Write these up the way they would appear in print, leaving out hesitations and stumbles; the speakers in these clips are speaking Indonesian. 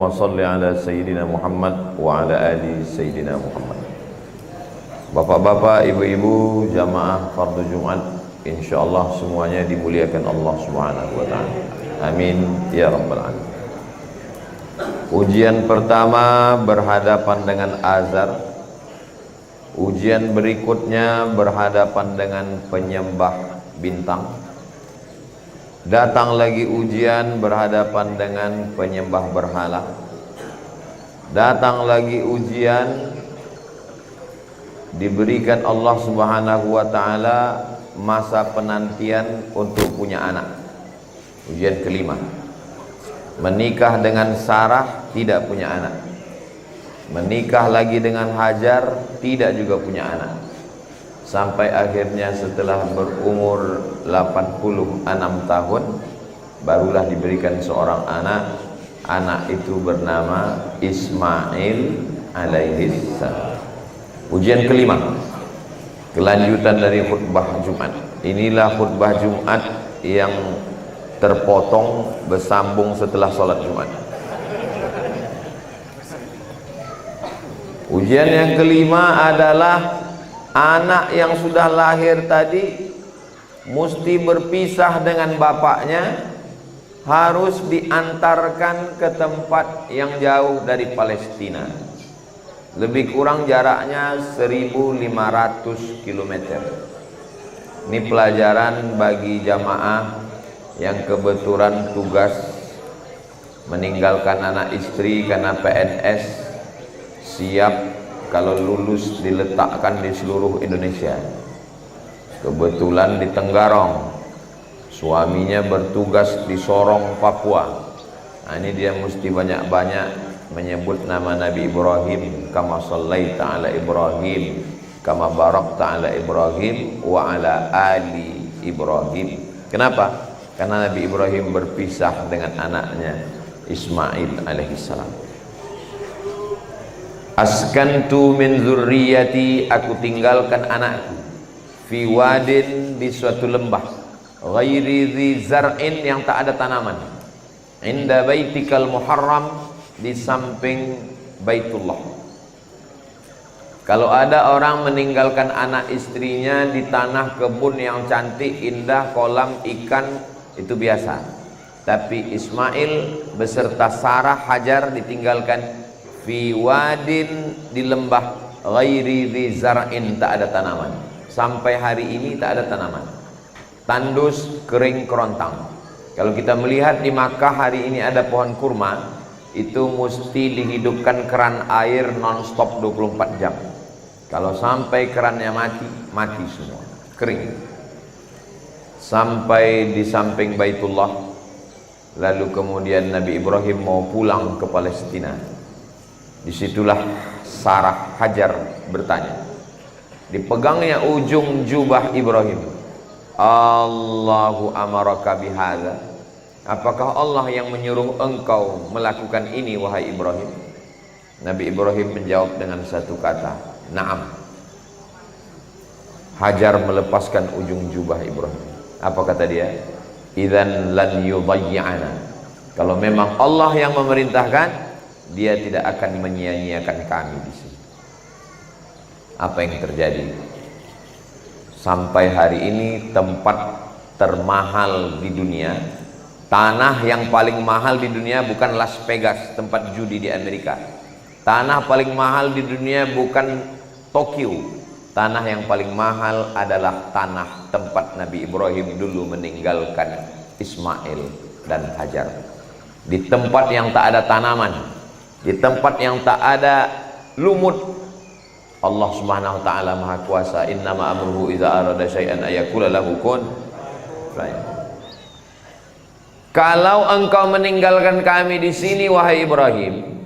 Wassalli ala Sayyidina Muhammad wa ala ali Sayyidina Muhammad. Bapak-bapak, ibu-ibu, jamaah fardu Jumat, insyaallah semuanya dimuliakan Allah Subhanahu wa taala. Amin ya rabbal alamin. Ujian pertama berhadapan dengan azar. Ujian berikutnya berhadapan dengan penyembah bintang. Datang lagi ujian berhadapan dengan penyembah berhala. Datang lagi ujian diberikan Allah Subhanahu wa taala masa penantian untuk punya anak. Ujian kelima. Menikah dengan Sarah tidak punya anak. Menikah lagi dengan Hajar tidak juga punya anak. Sampai akhirnya setelah berumur 86 tahun barulah diberikan seorang anak. Anak itu bernama Ismail alaihi salam. Ujian kelima, kelanjutan dari khutbah Jumat. Inilah khutbah Jumat yang terpotong bersambung setelah sholat Jumat. Ujian yang kelima adalah anak yang sudah lahir tadi mesti berpisah dengan bapaknya, harus diantarkan ke tempat yang jauh dari Palestina. Lebih kurang jaraknya 1500 km. Ini pelajaran bagi jamaah yang kebetulan tugas meninggalkan anak istri karena PNS, siap kalau lulus diletakkan di seluruh Indonesia. Kebetulan di Tenggarong, suaminya bertugas di Sorong, Papua. Nah, ini dia mesti banyak-banyak menyebut nama Nabi Ibrahim, kama sallaita ala Ibrahim, kama barakta ala Ibrahim wa ala ali Ibrahim. Kenapa? Karena Nabi Ibrahim berpisah dengan anaknya Ismail alaihissalam. Askantu min dzurriyyati, aku tinggalkan anakku fi wadin, di suatu lembah, ghairi dzi zar'in, yang tak ada tanaman, inda baitikal muharram, di samping Baitullah. Kalau ada orang meninggalkan anak istrinya di tanah kebun yang cantik, indah, kolam ikan, itu biasa. Tapi Ismail beserta Sarah, Hajar ditinggalkan fi wadin, di lembah, ghairi dzi zar'in, tak ada tanaman. Sampai hari ini tak ada tanaman, tandus, kering, kerontang. Kalau kita melihat di Makkah hari ini ada pohon kurma, itu mesti dihidupkan keran air non-stop 24 jam. Kalau sampai kerannya mati, mati semua, kering. Sampai di samping Baitullah. Lalu kemudian Nabi Ibrahim mau pulang ke Palestina. Disitulah Sarah, Hajar bertanya. Dipegangnya ujung jubah Ibrahim. Allahu amaraka bihadza, apakah Allah yang menyuruh engkau melakukan ini wahai Ibrahim? Nabi Ibrahim menjawab dengan satu kata, na'am. Hajar melepaskan ujung jubah Ibrahim. Apa kata dia? Idzan lan yudayyi'ana, kalau memang Allah yang memerintahkan, dia tidak akan menyia-nyiakan kami di sini. Apa yang terjadi? Sampai hari ini tempat termahal di dunia, tanah yang paling mahal di dunia bukan Las Vegas, tempat judi di Amerika. Tanah paling mahal di dunia bukan Tokyo. Tanah yang paling mahal adalah tanah tempat Nabi Ibrahim dulu meninggalkan Ismail dan Hajar. Di tempat yang tak ada tanaman, di tempat yang tak ada lumut, Allah Subhanahu wa taala Maha Kuasa. Innama amruhu idza arada syai'an ayaqula lahu kun fayakun. Kalau engkau meninggalkan kami di sini wahai Ibrahim,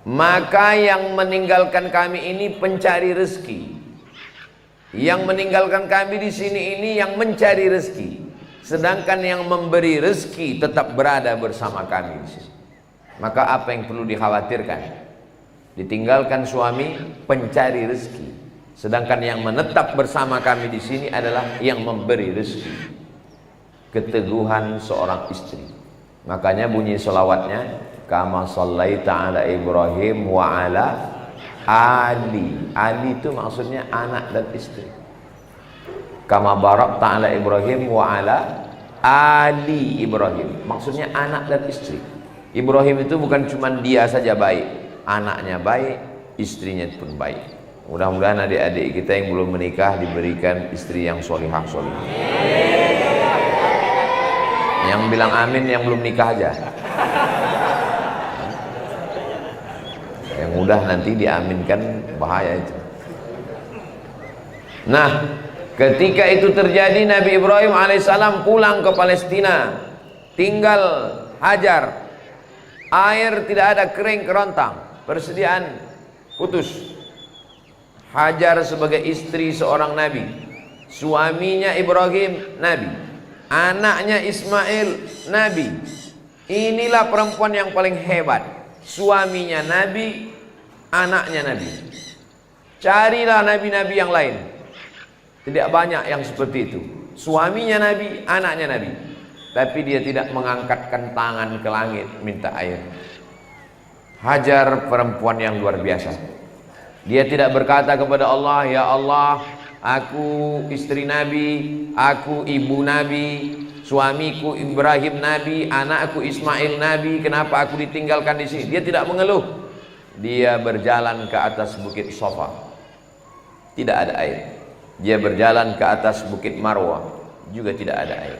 maka yang meninggalkan kami ini pencari rezeki. Yang meninggalkan kami di sini ini yang mencari rezeki. Sedangkan yang memberi rezeki tetap berada bersama kami di sini. Maka apa yang perlu dikhawatirkan? Ditinggalkan suami, pencari rezeki. Sedangkan yang menetap bersama kami di sini adalah yang memberi rezeki. Keteguhan seorang istri. Makanya bunyi selawatnya, kama shallaita ala Ibrahim wa ala ali. Ali itu maksudnya anak dan istri. Kama barakta ala Ibrahim wa ala ali Ibrahim, maksudnya anak dan istri. Ibrahim itu bukan cuma dia saja baik, anaknya baik, istrinya pun baik. Mudah-mudahan adik-adik kita yang belum menikah diberikan istri yang solihah solihah. Yang bilang amin yang belum nikah aja. Yang mudah nanti diaminkan, bahaya itu. Nah, ketika itu terjadi, Nabi Ibrahim alaihissalam pulang ke Palestina, tinggal Hajar. Air tidak ada, kering kerontang, persediaan putus. Hajar sebagai istri seorang nabi, suaminya Ibrahim nabi, anaknya Ismail nabi. Inilah perempuan yang paling hebat, suaminya nabi, anaknya nabi. Carilah nabi-nabi yang lain, tidak banyak yang seperti itu. Suaminya nabi, anaknya nabi, tapi dia tidak mengangkatkan tangan ke langit minta air. Hajar perempuan yang luar biasa. Dia tidak berkata kepada Allah, ya Allah, aku istri nabi, aku ibu nabi, suamiku Ibrahim nabi, anakku Ismail nabi, kenapa aku ditinggalkan di sini? Dia tidak mengeluh. Dia berjalan ke atas bukit Safa, tidak ada air. Dia berjalan ke atas bukit Marwah, juga tidak ada air.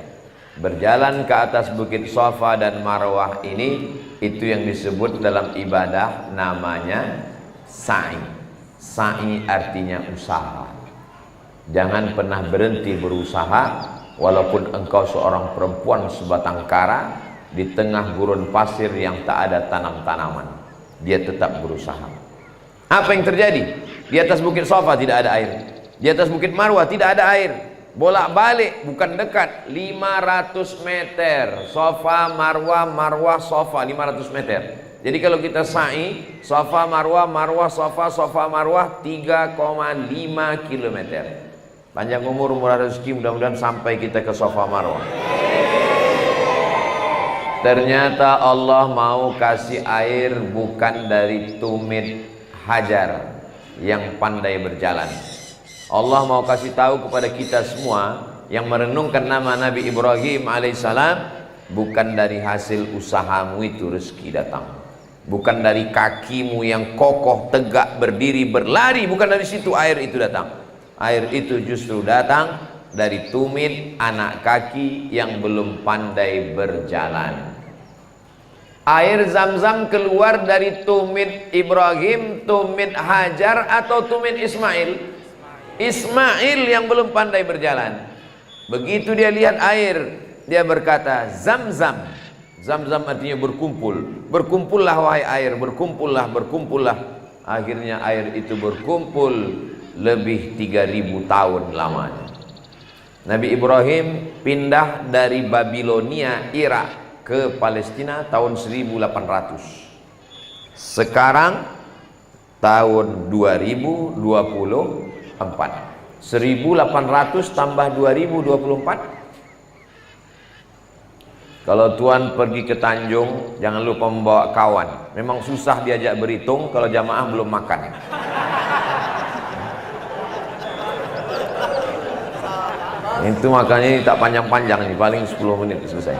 Berjalan ke atas bukit Safa dan Marwah ini, itu yang disebut dalam ibadah namanya sa'i. Sa'i artinya usaha. Jangan pernah berhenti berusaha, walaupun engkau seorang perempuan sebatang kara di tengah gurun pasir yang tak ada tanam-tanaman, dia tetap berusaha. Apa yang terjadi? Di atas bukit Safa tidak ada air, di atas bukit Marwah tidak ada air. Bolak-balik, bukan dekat, 500 meter. Safa, Marwah, Marwah, Safa, 500 meter. Jadi kalau kita sa'i, Safa, Marwah, Marwah, Safa, Safa, Marwah, 3,5 kilometer. Panjang umur, murah rezeki, mudah-mudahan sampai kita ke Safa Marwah. Ternyata Allah mau kasih air bukan dari tumit Hajar yang pandai berjalan. Allah mau kasih tahu kepada kita semua yang merenungkan nama Nabi Ibrahim alaihissalam, bukan dari hasil usahamu itu rezeki datang, bukan dari kakimu yang kokoh tegak berdiri berlari, bukan dari situ air itu datang. Air itu justru datang dari tumit anak kaki yang belum pandai berjalan. Air Zam-Zam keluar dari tumit Ibrahim, tumit Hajar, atau tumit Ismail? Ismail yang belum pandai berjalan. Begitu dia lihat air, dia berkata Zam-Zam. Zam-Zam artinya berkumpul. Berkumpullah wahai air, berkumpullah, berkumpullah. Akhirnya air itu berkumpul lebih 3000 tahun lamanya. Nabi Ibrahim pindah dari Babilonia, Irak, ke Palestina tahun 1800. Sekarang tahun 2024. 1800 tambah 2024. Kalau tuan pergi ke Tanjung, jangan lupa membawa kawan. Memang susah diajak berhitung kalau jamaah belum makan. Itu makanya tak panjang-panjang nih, paling 10 menit selesai.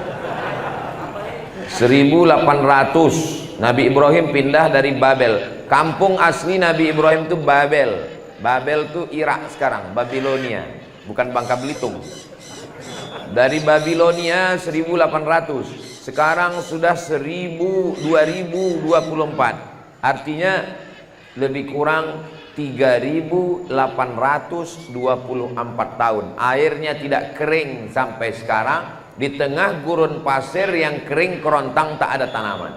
1800 Nabi Ibrahim pindah dari Babel. Kampung asli Nabi Ibrahim itu Babel. Babel itu Irak sekarang, Babilonia, bukan Bangka Belitung. Dari Babilonia 1800, sekarang sudah 2024. Artinya lebih kurang 3824 tahun. Airnya tidak kering sampai sekarang. Di tengah gurun pasir yang kering kerontang, tak ada tanaman.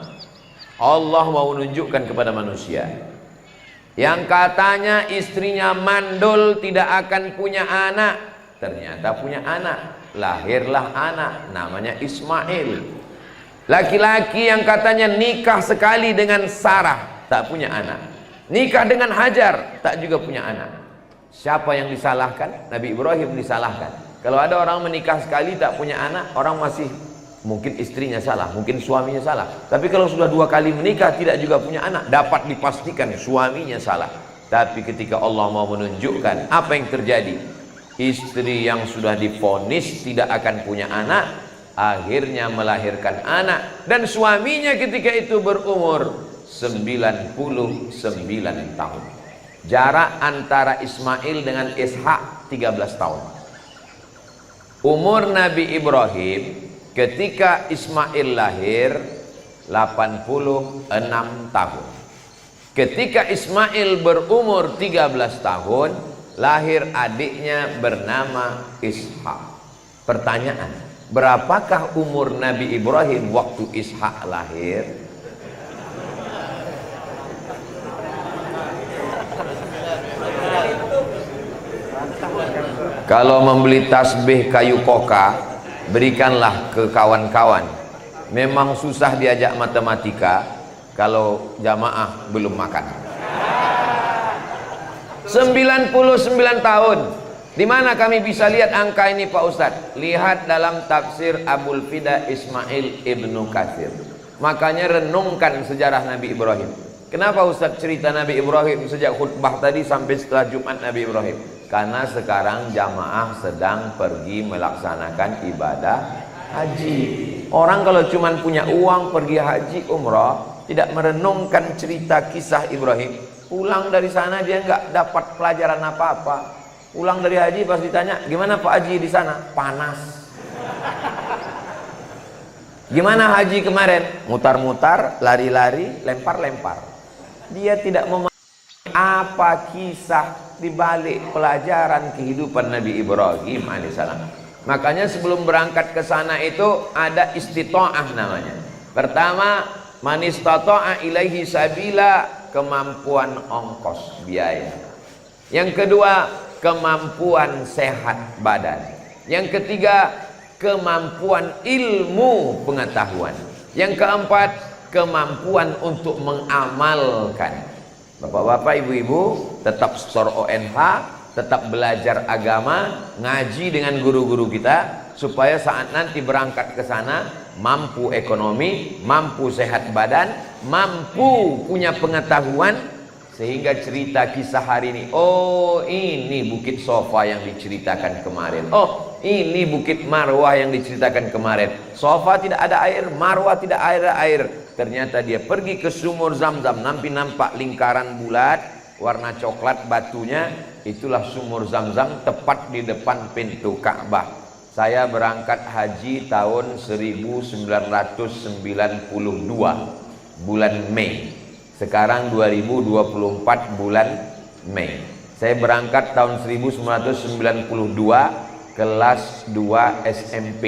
Allah mau menunjukkan kepada manusia yang katanya istrinya mandul, tidak akan punya anak, ternyata punya anak. Lahirlah anak namanya Ismail. Laki-laki yang katanya nikah sekali dengan Sarah, tak punya anak. Nikah dengan Hajar, tak juga punya anak. Siapa yang disalahkan? Nabi Ibrahim disalahkan. Kalau ada orang menikah sekali tak punya anak, orang masih mungkin istrinya salah, mungkin suaminya salah. Tapi kalau sudah 2 kali menikah tidak juga punya anak, dapat dipastikan suaminya salah. Tapi ketika Allah mau menunjukkan apa yang terjadi, istri yang sudah divonis tidak akan punya anak, akhirnya melahirkan anak, dan suaminya ketika itu berumur 99 tahun. Jarak antara Ismail dengan Ishak 13 tahun. Umur Nabi Ibrahim ketika Ismail lahir 86 tahun. Ketika Ismail berumur 13 tahun, lahir adiknya bernama Ishak. Pertanyaan, berapakah umur Nabi Ibrahim waktu Ishak lahir? Kalau membeli tasbih kayu koka, berikanlah ke kawan-kawan. Memang susah diajak matematika kalau jamaah belum makan. 99 tahun. Di mana kami bisa lihat angka ini Pak Ustadz? Lihat dalam tafsir Abul Fida Ismail Ibnu Katsir. Makanya renungkan sejarah Nabi Ibrahim. Kenapa Ustadz cerita Nabi Ibrahim sejak khutbah tadi sampai setelah Jumat Nabi Ibrahim? Karena sekarang jamaah sedang pergi melaksanakan ibadah haji. Orang kalau cuma punya uang pergi haji umrah, tidak merenungkan cerita kisah Ibrahim, pulang dari sana dia nggak dapat pelajaran apa-apa. Pulang dari haji pas ditanya, gimana Pak Haji di sana? Panas. Gimana haji kemarin? Mutar-mutar, lari-lari, lempar-lempar. Dia tidak memahami apa kisah di balik pelajaran kehidupan Nabi Ibrahim alaihissalam. Makanya sebelum berangkat ke sana itu ada istita'ah namanya. Pertama, man istata'a ilaihi sabila, kemampuan ongkos biaya. Yang kedua, kemampuan sehat badan. Yang ketiga, kemampuan ilmu pengetahuan. Yang keempat, kemampuan untuk mengamalkan. Bapak-bapak, ibu-ibu, tetap store ONH, tetap belajar agama, ngaji dengan guru-guru kita, supaya saat nanti berangkat ke sana mampu ekonomi, mampu sehat badan, mampu punya pengetahuan, sehingga cerita kisah hari ini, oh ini Bukit Sofa yang diceritakan kemarin, oh ini Bukit Marwah yang diceritakan kemarin. Sofa tidak ada air, Marwah tidak ada air. Ternyata dia pergi ke sumur Zam-Zam, nampak lingkaran bulat warna coklat batunya, itulah sumur Zam-Zam tepat di depan pintu Ka'bah. Saya berangkat haji tahun 1992 bulan Mei. Sekarang 2024 bulan Mei. Saya berangkat tahun 1992 kelas 2 SMP.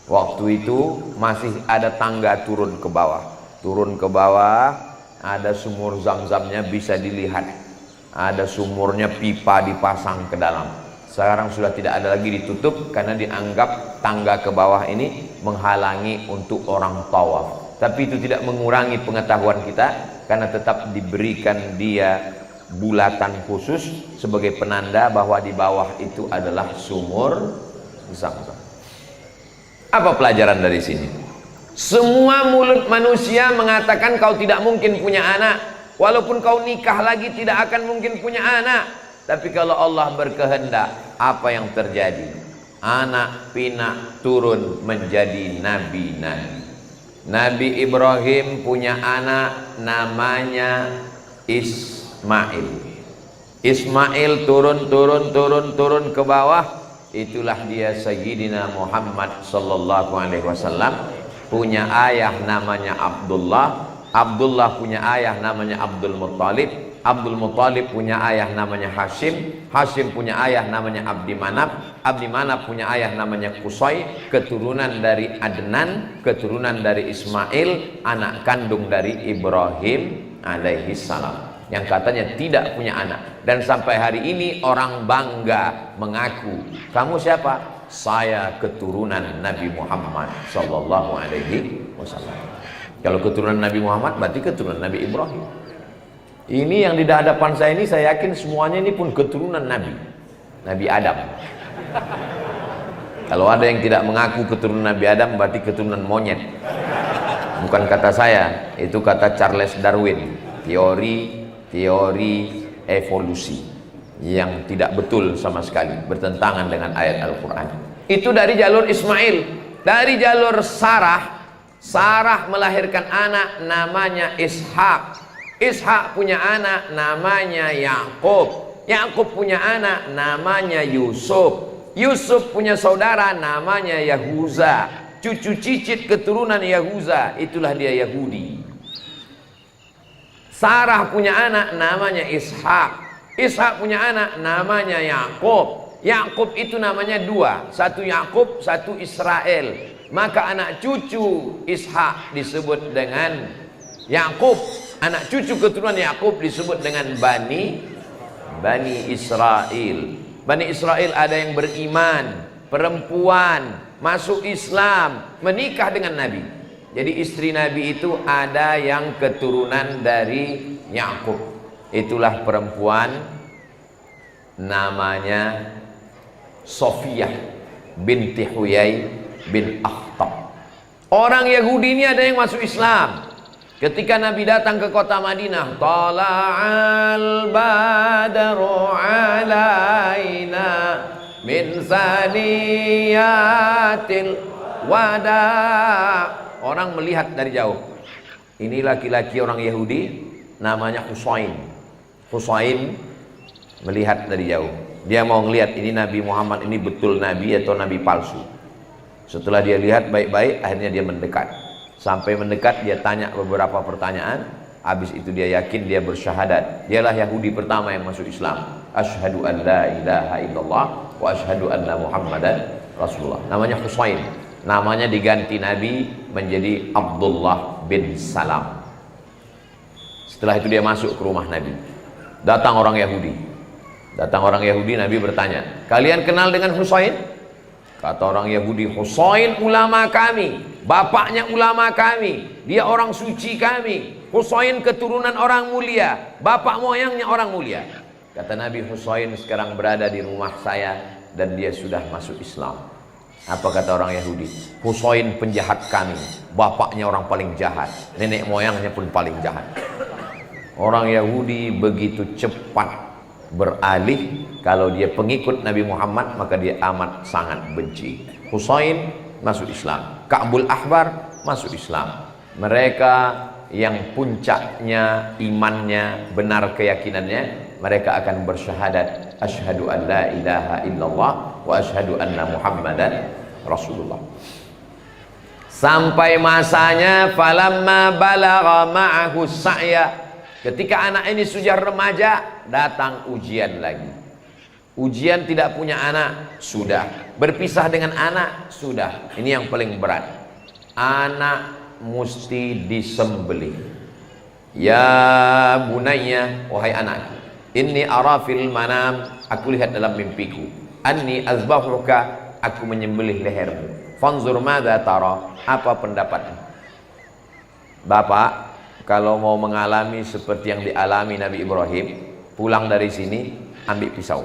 Waktu itu masih ada tangga turun ke bawah. Turun ke bawah, ada sumur Zam-Zamnya bisa dilihat. Ada sumurnya, pipa dipasang ke dalam. Sekarang sudah tidak ada lagi, ditutup karena dianggap tangga ke bawah ini menghalangi untuk orang tawaf. Tapi itu tidak mengurangi pengetahuan kita, karena tetap diberikan dia bulatan khusus sebagai penanda bahwa di bawah itu adalah sumur Zam-Zam. Apa pelajaran dari sini? Semua mulut manusia mengatakan kau tidak mungkin punya anak. Walaupun kau nikah lagi tidak akan mungkin punya anak. Tapi kalau Allah berkehendak, apa yang terjadi? Anak pinak turun menjadi nabi-nabi. Nabi Ibrahim punya anak namanya Ismail. Ismail turun ke bawah. Itulah dia Sayyidina Muhammad sallallahu alaihi wasallam. Punya ayah namanya Abdullah. Abdullah punya ayah namanya Abdul Muttalib. Abdul Muttalib punya ayah namanya Hashim. Hashim punya ayah namanya Abdi Manaf. Abdi Manaf punya ayah namanya Qusay. Keturunan dari Adnan, keturunan dari Ismail, anak kandung dari Ibrahim alaihi salam, yang katanya tidak punya anak. Dan sampai hari ini orang bangga mengaku, kamu siapa? Saya keturunan Nabi Muhammad sallallahu alaihi wasallam. Kalau keturunan Nabi Muhammad berarti keturunan Nabi Ibrahim. Ini yang di hadapan saya ini, saya yakin semuanya ini pun keturunan Nabi Adam. Kalau ada yang tidak mengaku keturunan Nabi Adam, berarti keturunan monyet. Bukan kata saya, itu kata Charles Darwin. Teori evolusi yang tidak betul sama sekali, bertentangan dengan ayat Al-Quran. Itu dari jalur Ismail. Dari jalur Sarah melahirkan anak namanya Ishak. Ishak punya anak namanya Yakub. Yakub punya anak namanya Yusuf. Yusuf punya saudara namanya Yahuza. Cucu cicit keturunan Yahuza, itulah dia Yahudi. Sarah punya anak namanya Ishak. Ishak punya anak namanya Yakub. Yakub itu namanya dua, satu Yakub, satu Israel. Maka anak cucu Ishak disebut dengan Yakub. Anak cucu keturunan Yakub disebut dengan Bani Israel. Bani Israel ada yang beriman, perempuan masuk Islam, menikah dengan Nabi. Jadi istri Nabi itu ada yang keturunan dari Yakub. Itulah perempuan namanya Sofiyah binti Huyai bin Akhtab. Orang Yahudi ini ada yang masuk Islam. Ketika Nabi datang ke kota Madinah, tala'al badru alaina min saniyatil wada. Orang melihat dari jauh. Ini laki-laki orang Yahudi namanya Husain. Husain melihat dari jauh. Dia mau ngelihat ini Nabi Muhammad ini betul Nabi atau Nabi palsu. Setelah dia lihat baik-baik, akhirnya dia mendekat. Sampai mendekat dia tanya beberapa pertanyaan. Habis itu dia yakin, dia bersyahadat. Dialah Yahudi pertama yang masuk Islam. Asyhadu an la ilaha illallah wa asyhadu anna Muhammadan Rasulullah. Namanya Husain. Namanya diganti Nabi menjadi Abdullah bin Salam. Setelah itu dia masuk ke rumah Nabi. Datang orang Yahudi. Nabi bertanya, kalian kenal dengan Husain? Kata orang Yahudi, Husain ulama kami, bapaknya ulama kami, dia orang suci kami. Husain keturunan orang mulia, bapak moyangnya orang mulia. Kata Nabi, Husain sekarang berada di rumah saya dan dia sudah masuk Islam. Apa kata orang Yahudi? Husain penjahat kami, bapaknya orang paling jahat, nenek moyangnya pun paling jahat. Orang Yahudi begitu cepat beralih. Kalau dia pengikut Nabi Muhammad, maka dia amat sangat benci. Husain masuk Islam, Ka'bul Ahbar masuk Islam. Mereka yang puncaknya imannya, benar keyakinannya, mereka akan bersyahadat asyhadu an la ilaha illallah wa asyhadu anna Muhammadan Rasulullah. Sampai masanya falamma balagha ma'ahu sa'ya, ketika anak ini sudah remaja, datang ujian lagi. Ujian tidak punya anak, sudah. Berpisah dengan anak, sudah. Ini yang paling berat. Anak mesti disembelih. Ya bunayya, wahai anakku, inni ara fil manam, aku lihat dalam mimpiku, anni azbahuka, aku menyembelih lehermu. Fanzur madza tara, apa pendapatmu? Bapak, kalau mau mengalami seperti yang dialami Nabi Ibrahim, pulang dari sini ambil pisau.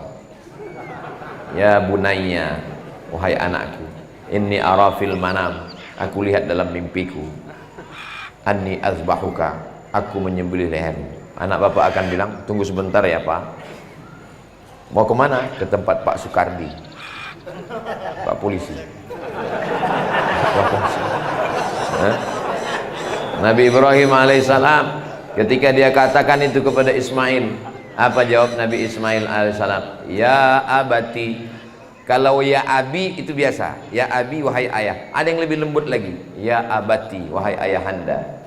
Ya bunayya, wahai anakku, inni ara fil manam, aku lihat dalam mimpiku, anni azbahuka, aku menyembelih lehermu. Anak bapak akan bilang, tunggu sebentar ya Pak. Mau kemana? Ke tempat Pak Sukardi, Pak polisi. Pak polisi. Nabi Ibrahim alaihissalam ketika dia katakan itu kepada Ismail, apa jawab Nabi Ismail alaihissalam? Ya abati. Kalau ya abi itu biasa, ya abi wahai ayah. Ada yang lebih lembut lagi, ya abati wahai ayahanda.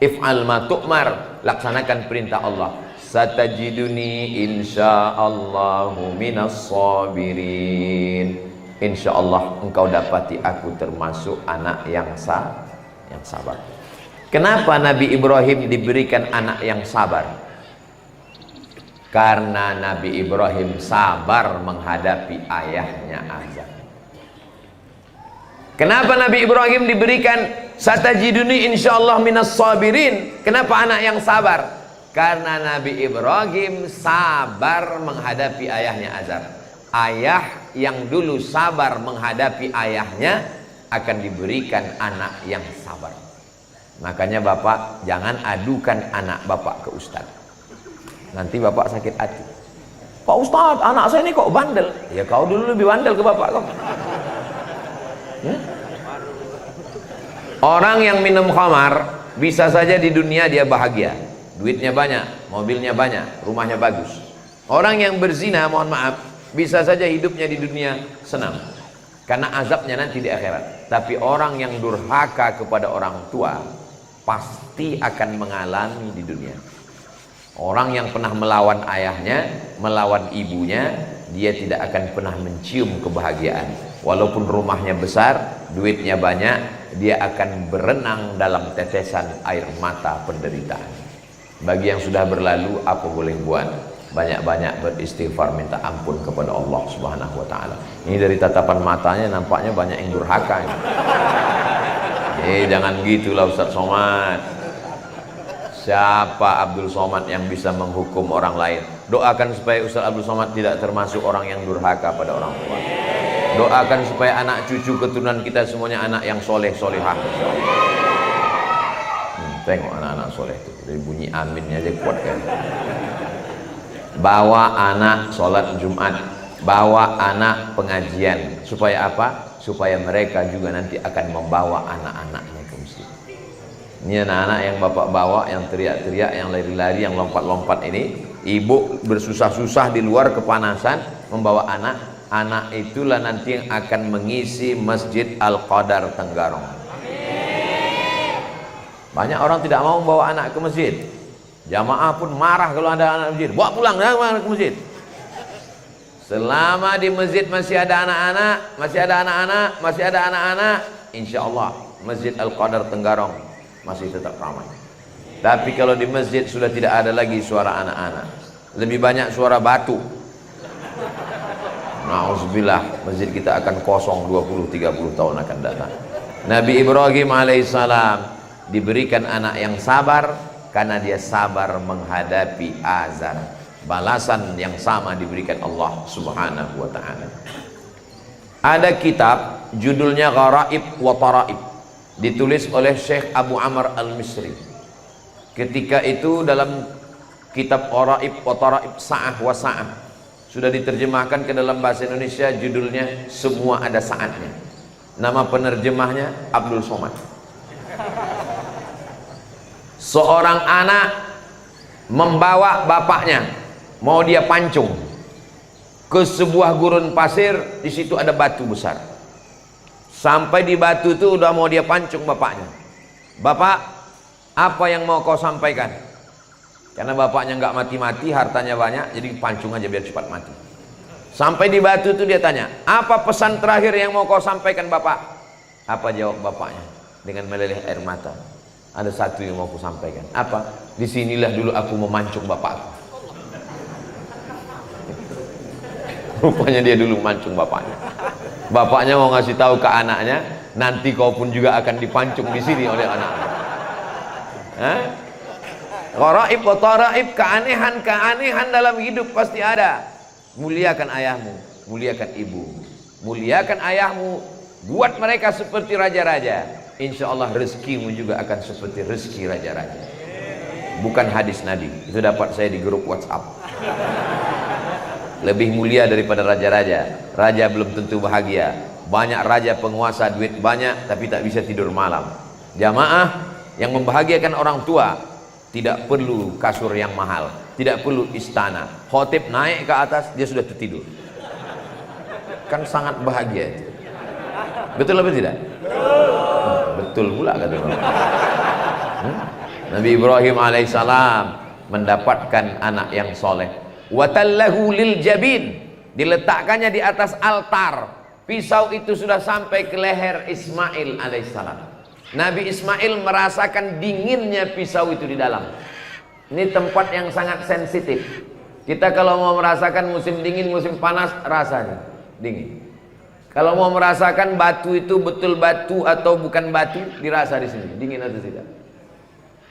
If'al ma tu'mar, laksanakan perintah Allah. Satajiduni insyaallahu minas sabirin. Insyaallah engkau dapati aku termasuk anak yang sabar. Kenapa Nabi Ibrahim diberikan anak yang sabar? Karena Nabi Ibrahim sabar menghadapi ayahnya Azar. Kenapa Nabi Ibrahim diberikan satajiduni insyaallah minas sabirin? Kenapa anak yang sabar? Karena Nabi Ibrahim sabar menghadapi ayahnya Azar. Ayah yang dulu sabar menghadapi ayahnya akan diberikan anak yang sabar. Makanya bapak jangan adukan anak bapak ke ustaz. Nanti bapak sakit hati. Pak Ustaz, anak saya ini kok bandel. Ya kau dulu lebih bandel ke bapak kau. Ya? Orang yang minum khamar bisa saja di dunia dia bahagia, duitnya banyak, mobilnya banyak, rumahnya bagus. Orang yang berzina, mohon maaf, bisa saja hidupnya di dunia senang karena azabnya nanti di akhirat. Tapi orang yang durhaka kepada orang tua pasti akan mengalami di dunia. Orang yang pernah melawan ayahnya, melawan ibunya, dia tidak akan pernah mencium kebahagiaan. Walaupun rumahnya besar, duitnya banyak, dia akan berenang dalam tetesan air mata penderitaan. Bagi yang sudah berlalu, apa boleh buat? Banyak-banyak beristighfar, minta ampun kepada Allah Subhanahu wa ta'ala. Ini dari tatapan matanya nampaknya banyak yang durhaka. Jangan gitulah Ustaz Somad. Siapa Abdul Somad yang bisa menghukum orang lain? Doakan supaya Ustaz Abdul Somad tidak termasuk orang yang durhaka pada orang tua. Doakan supaya anak cucu keturunan kita semuanya anak yang soleh solehah. Tengok anak-anak soleh itu dari bunyi aminnya aja kuat kan. Bawa anak sholat Jumat, bawa anak pengajian. Supaya apa? Supaya mereka juga nanti akan membawa anak-anaknya ke masjid. Ini anak-anak yang bapak bawa, yang teriak-teriak, yang lari-lari, yang lompat-lompat ini, ibu bersusah-susah di luar kepanasan membawa anak. Anak itulah nanti yang akan mengisi Masjid Al-Qadar Tenggarong. Banyak orang tidak mau membawa anak ke masjid. Jamaah pun marah kalau ada anak masjid. Bawa pulang ke masjid. Selama di masjid masih ada anak-anak, masih ada anak-anak, insya Allah Masjid Al-Qadar Tenggarong masih tetap ramai. Tapi kalau di masjid sudah tidak ada lagi suara anak-anak, lebih banyak suara batu. Nauzubillah, masjid kita akan kosong 20-30 tahun akan datang. Nabi Ibrahim alaihissalam diberikan anak yang sabar karena dia sabar menghadapi azab. Balasan yang sama diberikan Allah Subhanahu wa ta'ala. Ada kitab judulnya Gharaib wa Taraib, ditulis oleh Syekh Abu Amr Al-Misri. Ketika itu dalam kitab Gharaib wa Taraib Sa'ah wa Sa'ah sudah diterjemahkan ke dalam bahasa Indonesia, judulnya Semua Ada Saatnya. Nama penerjemahnya Abdul Somad. Seorang anak membawa bapaknya, mau dia pancung ke sebuah gurun pasir, di situ ada batu besar. Sampai di batu itu udah mau dia pancung bapaknya. Bapak, apa yang mau kau sampaikan? Karena bapaknya nggak mati-mati, hartanya banyak, jadi pancung aja biar cepat mati. Sampai di batu itu dia tanya, apa pesan terakhir yang mau kau sampaikan bapak? Apa jawab bapaknya dengan meleleh air mata? Ada satu yang mau aku sampaikan. Apa? Disinilah dulu aku memancung bapakku. Rupanya dia dulu mancung bapaknya. Bapaknya mau ngasih tahu ke anaknya, nanti kau pun juga akan dipancung di sini oleh anaknya. Gharaib wa taraib, keanehan dalam hidup pasti ada. Muliakan ayahmu, muliakan ibumu, muliakan ayahmu, buat mereka seperti raja-raja. Insya Allah rezekimu juga akan seperti rezeki raja-raja. Bukan hadis Nabi, itu dapat saya di grup WhatsApp. Lebih mulia daripada raja-raja. Raja belum tentu bahagia. Banyak raja penguasa, duit banyak, tapi tak bisa tidur malam. Jamaah yang membahagiakan orang tua tidak perlu kasur yang mahal, tidak perlu istana. Khotib naik ke atas, dia sudah tertidur. Kan sangat bahagia itu. Betul apa tidak? Betul pula kata Bapak. Nabi Ibrahim alaihissalam mendapatkan anak yang soleh. Watallahu lil jabin, diletakkannya di atas altar. Pisau itu sudah sampai ke leher Ismail alaihissalam. Nabi Ismail merasakan dinginnya pisau itu di dalam. Ini tempat yang sangat sensitif. Kita kalau mau merasakan musim dingin, musim panas, rasanya dingin. Kalau mau merasakan batu itu betul batu atau bukan batu, dirasa di sini, dingin atau tidak?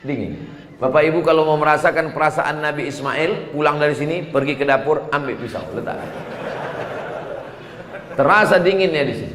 Dingin. Bapak Ibu kalau mau merasakan perasaan Nabi Ismail, pulang dari sini, pergi ke dapur, ambil pisau, letak. terasa dinginnya di sini.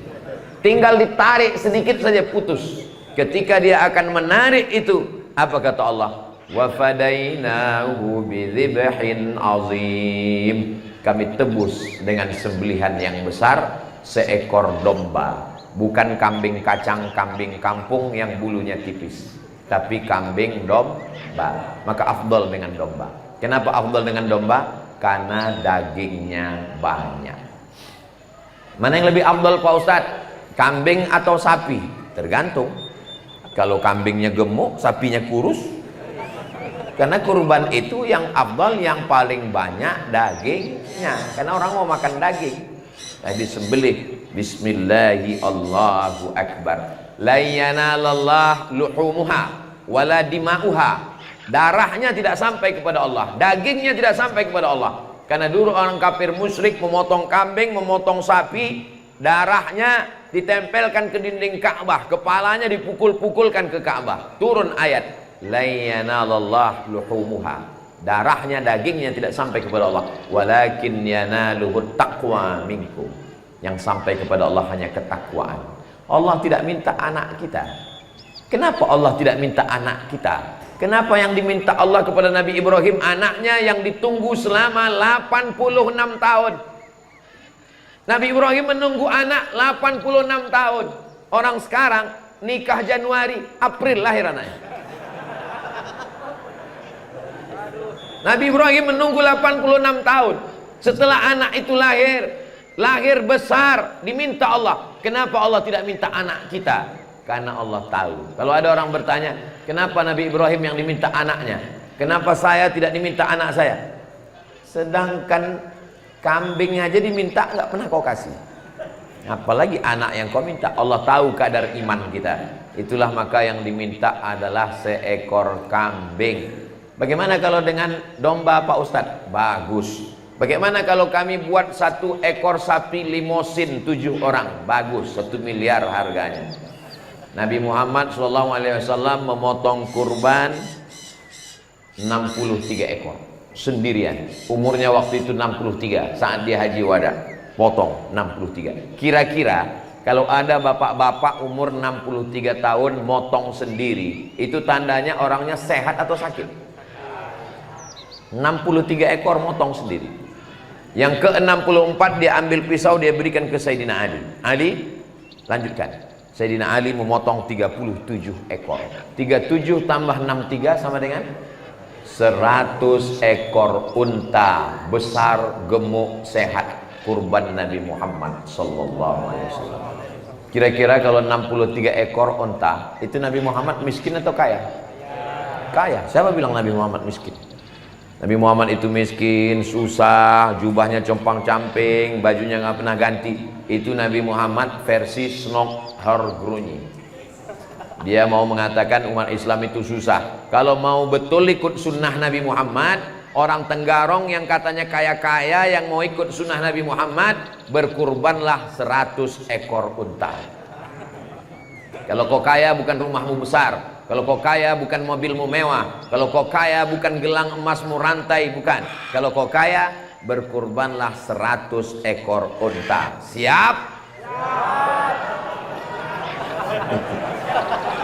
Tinggal ditarik sedikit saja putus. Ketika dia akan menarik itu, apa kata Allah? Wa fadainahu bidzibhin azim. Kami tebus dengan sembelihan yang besar, seekor domba. Bukan kambing kacang, kambing kampung yang bulunya tipis, tapi kambing domba. Maka afdal dengan domba. Kenapa afdal dengan domba? Karena dagingnya banyak. Mana yang lebih afdal Pak Ustadz? Kambing atau sapi? Tergantung. Kalau kambingnya gemuk, sapinya kurus. Karena kurban itu yang afdal, yang paling banyak dagingnya. Karena orang mau makan daging. Nah, disembelih. Bismillahi Allahu Akbar. La yanalallah luhumuha wala dima'uha. Darahnya tidak sampai kepada Allah, dagingnya tidak sampai kepada Allah. Karena dulu orang kafir musyrik memotong kambing, memotong sapi, darahnya ditempelkan ke dinding Ka'bah, kepalanya dipukul-pukulkan ke Ka'bah. Turun ayat, la yanalallah luhumuha. Darahnya, dagingnya tidak sampai kepada Allah. Walakin yanaluhu taqwa minkum. Yang sampai kepada Allah hanya ketakwaan. Allah tidak minta anak kita. Kenapa Allah tidak minta anak kita? Kenapa yang diminta Allah kepada Nabi Ibrahim anaknya yang ditunggu selama 86 tahun? Nabi Ibrahim menunggu anak 86 tahun. Orang sekarang nikah Januari, April lahir anaknya. Nabi Ibrahim menunggu 86 tahun. Setelah anak itu lahir besar, diminta Allah. Kenapa Allah tidak minta anak kita? Karena Allah tahu. Kalau ada orang bertanya, kenapa Nabi Ibrahim yang diminta anaknya? Kenapa saya tidak diminta anak saya? Sedangkan kambing aja diminta, nggak pernah kau kasih. Apalagi anak yang kau minta. Allah tahu kadar iman kita. Itulah maka yang diminta adalah seekor kambing. Bagaimana kalau dengan domba Pak Ustadz? Bagus. Bagaimana kalau kami buat 1 ekor sapi limosin 7 orang? Bagus, 1 miliar harganya. Nabi Muhammad SAW memotong kurban 63 ekor sendirian. Umurnya waktu itu 63 saat dia haji wada. Potong 63. Kira-kira kalau ada bapak-bapak umur 63 tahun motong sendiri, itu tandanya orangnya sehat atau sakit? 63 ekor motong sendiri. Yang ke-64 dia ambil pisau, dia berikan ke Sayyidina Ali. Ali, lanjutkan. Sayyidina Ali memotong 37 ekor. 37 tambah 63 sama dengan 100 ekor unta besar, gemuk, sehat, kurban Nabi Muhammad sallallahu alaihi wasallam. Kira-kira kalau 63 ekor unta, itu Nabi Muhammad miskin atau kaya? Kaya. Siapa bilang Nabi Muhammad miskin? Nabi Muhammad itu miskin, susah, jubahnya compang-camping, bajunya nggak pernah ganti. Itu Nabi Muhammad versi Snok Hargrunyi. Dia mau mengatakan umat Islam itu susah. Kalau mau betul ikut sunnah Nabi Muhammad, orang Tenggarong yang katanya kaya-kaya yang mau ikut sunnah Nabi Muhammad, berkurbanlah 100 ekor unta. Kalau kau kaya bukan rumahmu besar, kalau kau kaya bukan mobilmu mewah, kalau kau kaya bukan gelang emasmu rantai, bukan. Kalau kau kaya, berkurbanlah 100 ekor unta. Siap? Siap.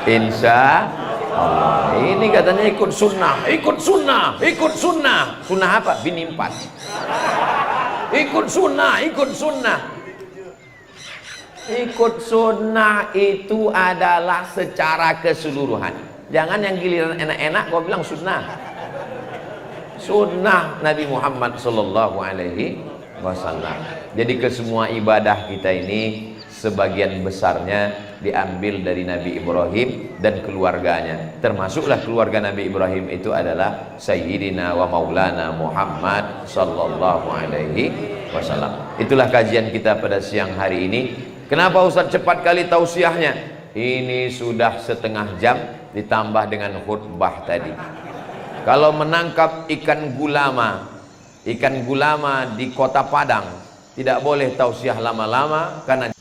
Insya Allah. Ini katanya ikut sunnah, ikut sunnah, ikut sunnah. Sunnah apa? Bini 4. Ikut sunnah, ikut sunnah. Ikut sunnah itu adalah secara keseluruhan. Jangan yang giliran enak-enak kau bilang sunnah. Sunnah Nabi Muhammad sallallahu alaihi wasallam. Jadi ke semua ibadah kita ini sebagian besarnya diambil dari Nabi Ibrahim dan keluarganya. Termasuklah keluarga Nabi Ibrahim itu adalah Sayyidina wa Maulana Muhammad sallallahu alaihi wasallam. Itulah kajian kita pada siang hari ini. Kenapa Ustaz cepat kali tausiahnya? Ini sudah setengah jam ditambah dengan khutbah tadi. Kalau menangkap ikan gulama di Kota Padang, tidak boleh tausiah lama-lama karena